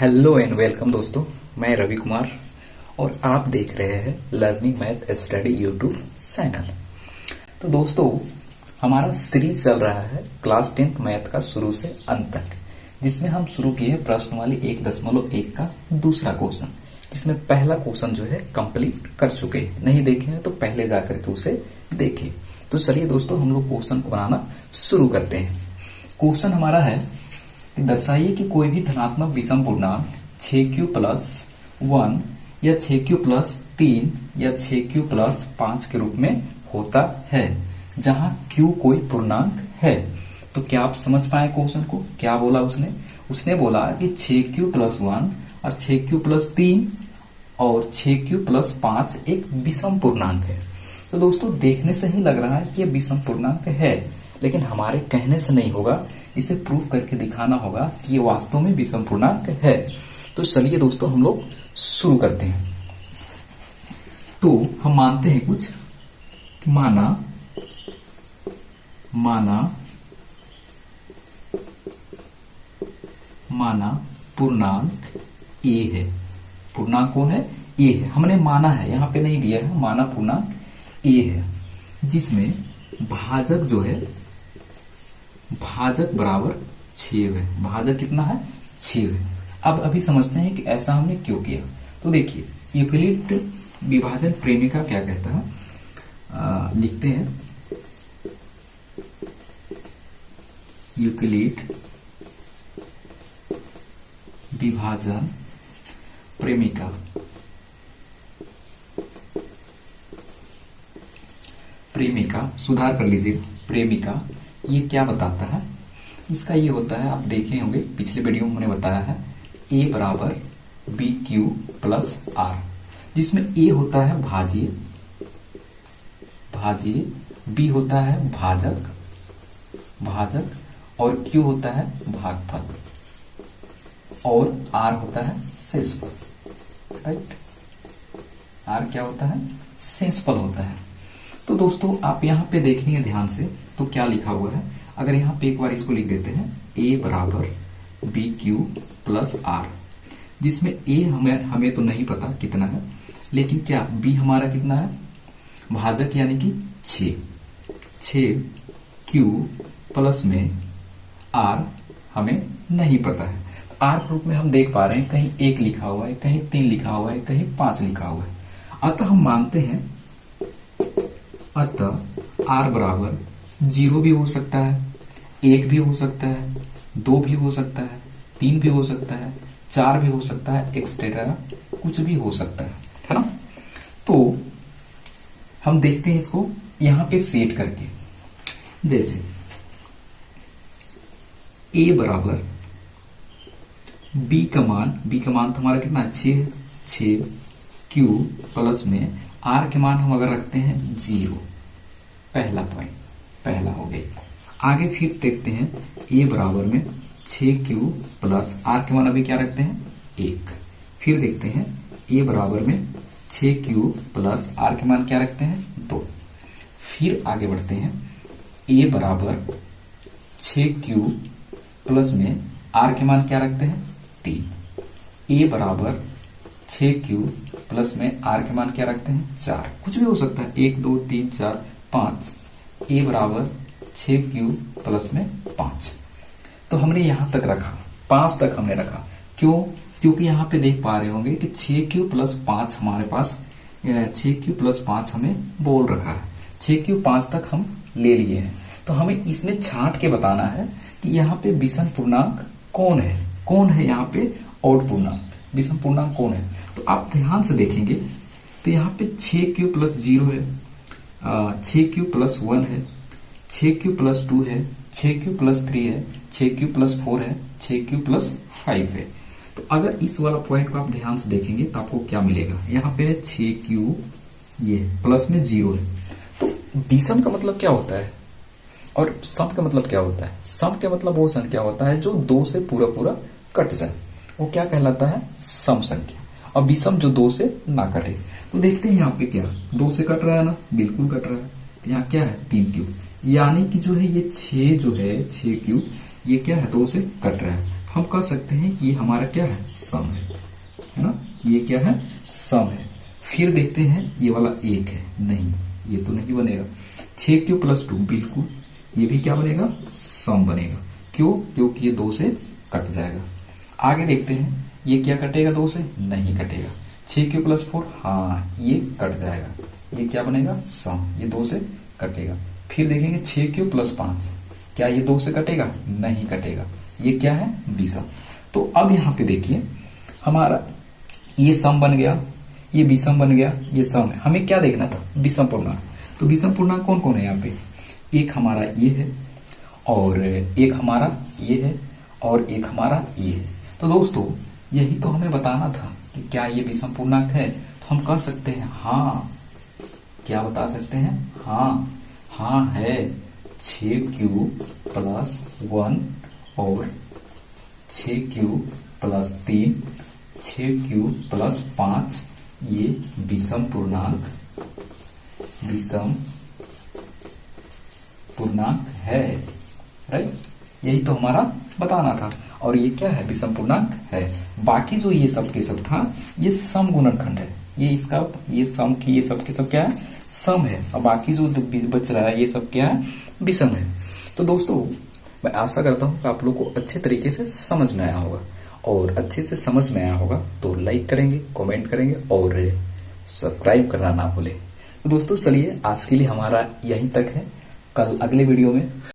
Hello and welcome दोस्तों, मैं रवि कुमार और आप देख रहे हैं learning math study YouTube channel. तो दोस्तों, हमारा सीरीज चल रहा है क्लास 10th मैथ का शुरू से अंत तक, जिसमें हम शुरू किए प्रश्न वाली 1.1 का दूसरा क्वेश्चन, जिसमें पहला क्वेश्चन जो है कंप्लीट कर चुके हैं। नहीं देखे हैं तो पहले जाकर के उसे देखें। तो चलिए दोस्तों, हम लोग क्वेश्चन को बनाना शुरू करते हैं। क्वेश्चन हमारा है, दर्शाइए कि कोई भी धनात्मक विषम पूर्णांक 6q+1 या 6q+3 या 6q+5 के रूप में होता है, जहां q कोई पूर्णांक है। तो क्या आप समझ पाए क्वेश्चन को? क्या बोला उसने बोला कि 6q+1 और 6q+3 और 6q+5 एक विषम पूर्णांक है। तो दोस्तों, देखने से ही लग रहा है कि ये विषम पूर्णांक है, लेकिन हमारे कहने से नहीं होगा, इसे प्रूफ करके दिखाना होगा कि ये वास्तव में विषम पूर्णांक है। तो चलिए दोस्तों, हम लोग शुरू करते हैं। तो हम मानते हैं कुछ कि माना पूर्णांक ए है। पूर्णांक कौन है? ए है। हमने माना है, यहां पे नहीं दिया है, माना पूर्णांक ए है, जिसमें भाजक जो है, भाजक बराबर 6 है। भाजक कितना है? 6 है। अब अभी समझते हैं कि ऐसा हमने क्यों किया। तो देखिए, यूक्लिड विभाजन प्रेमिका क्या कहता है, लिखते हैं, यूक्लिड विभाजन प्रेमिका, सुधार कर लीजिए, प्रेमिका ये क्या बताता है? इसका ये होता है, आप देखे होंगे पिछले वीडियो में मैंने बताया है, A बराबर BQ+R, जिसमें A होता है भाज्य, B होता है भाजक और Q होता है भागफल और R होता है शेषफल। राइट, R क्या होता है? शेषफल होता है। तो दोस्तों, आप यहाँ पे देखेंगे ध्यान से, तो क्या लिखा हुआ है? अगर यहाँ पे एक बार इसको लिख देते हैं, A बराबर BQ+R, जिसमें A हमें तो नहीं पता कितना है, लेकिन क्या B हमारा कितना है? भाजक यानी कि 6Q प्लस में R हमें नहीं पता है। तो R के रूप में हम देख पा रहे हैं, कहीं 1 लिखा हुआ है, कहीं 3 लिखा हुआ है, कहीं 5 लिखा हुआ है। अतः हम मानते हैं, R बराबर 0 भी हो सकता है, 1 भी हो सकता है, 2 भी हो सकता है, 3 भी हो सकता है, 4 भी हो सकता है, एक्सेट्रा कुछ भी हो सकता है ना? तो हम देखते हैं इसको यहां पे सेट करके, जैसे A बराबर B का मान तो हमारा कितना है? 6Q प्लस में R के मान हम अगर रखते हैं 0, पहला पॉइंट, पहला हो गया। आगे फिर देखते हैं, A बराबर में 6Q प्लस R के मान अभी क्या रखते हैं? 1। फिर देखते हैं A बराबर में 6Q प्लस R के मान क्या रखते हैं? 2। फिर आगे बढ़ते हैं, A बराबर 6Q प्लस में R के मान क्या रखते हैं? 3। A बराबर 6Q प्लस में R के मान क्या रखते हैं? 4। कुछ भी हो सकता है, 1 2 3 4 5। A बराबर 6Q प्लस में 5। तो हमने यहां तक रखा, 5 तक हमने रखा। क्यों? क्योंकि यहां पे देख पा रहे होंगे कि 6Q प्लस 5 हमारे पास, 6Q प्लस 5 हमें बोल रखा है, 6Q 5 तक हम ले लिए हैं। तो हमें इसमें छांट के बताना है कि यहाँ पे विषम पूर्णांक कौन है यहाँ पे ओड पूर्णांक, विषम पूर्णांक कौन है? तो आप ध्यान से देखेंगे तो यहाँ पे 6Q प्लस 0 है, 6Q प्लस 1 है, 6Q प्लस 2 है, 6Q प्लस 3 है, 6Q प्लस 4 है, 6Q प्लस 5 है। तो अगर इस वाला पॉइंट को आप ध्यान से देखेंगे तो आपको क्या मिलेगा? यहाँ पे है 6Q, ये प्लस में 0 है। तो विषम का मतलब क्या होता है और सम का मतलब क्या होता है? सम का मतलब वो संख्या होता है जो 2 से पूरा कट जाए, वो क्या कहलाता है? सम संख्या। और विषम जो 2 से ना कटे। तो देखते हैं यहाँ पे क्या 2 से कट रहा है ना? बिल्कुल कट रहा है। तो यहाँ क्या है? 3Q, यानी कि जो है ये 6 जो है 6Q, ये क्या है? 2 से कट रहा है। हम कह सकते हैं कि ये हमारा क्या है, सम है ना, ये क्या है, सम है। फिर देखते हैं ये वाला 1 है, नहीं ये तो नहीं बनेगा। 6 प्लस 2 बिल्कुल, ये भी क्या बनेगा, सम बनेगा। क्यों, क्योंकि ये 2 से कट जाएगा। आगे देखते हैं ये क्या कटेगा, 2 से नहीं कटेगा। 6 प्लस 4, हाँ ये कट जाएगा, ये क्या बनेगा, सम, ये 2 से कटेगा। फिर देखेंगे 6 प्लस 5, क्या ये 2 से कटेगा, नहीं कटेगा, ये क्या है, विषम। तो अब यहाँ पे देखिए हमारा ये सम बन गया, ये विषम बन गया, ये सम है। हमें क्या देखना था, विषम पूर्णांक। तो विषम पूर्णांक कौन कौन है यहाँ पे, एक हमारा ये है, और एक हमारा ये है, और एक हमारा ये है। तो दोस्तों यही तो हमें बताना था कि क्या ये विषम पूर्णांक है। तो हम कह सकते हैं हाँ, क्या बता सकते हैं, हाँ हाँ है। 6 प्लस 1 और 6 प्लस 3, 6 प्लस 5, ये विषम पूर्णांक है, राइट। यही तो हमारा बताना था, और ये क्या है, विषम पूर्णांक है। बाकी जो ये सब के सब था, ये सम गुणनखंड है, ये इसका, ये सम की, ये सब के सब क्या है, सम है। और बाकी जो बच रहा है ये सब क्या है, विषम है। तो दोस्तों मैं आशा करता हूँ कि आप लोग को अच्छे तरीके से समझ में आया होगा, और अच्छे से समझ में आया होगा तो लाइक करेंगे, कमेंट करेंगे और सब्सक्राइब करना ना भूलें। तो दोस्तों चलिए आज के लिए हमारा यहीं तक है, कल अगले वीडियो में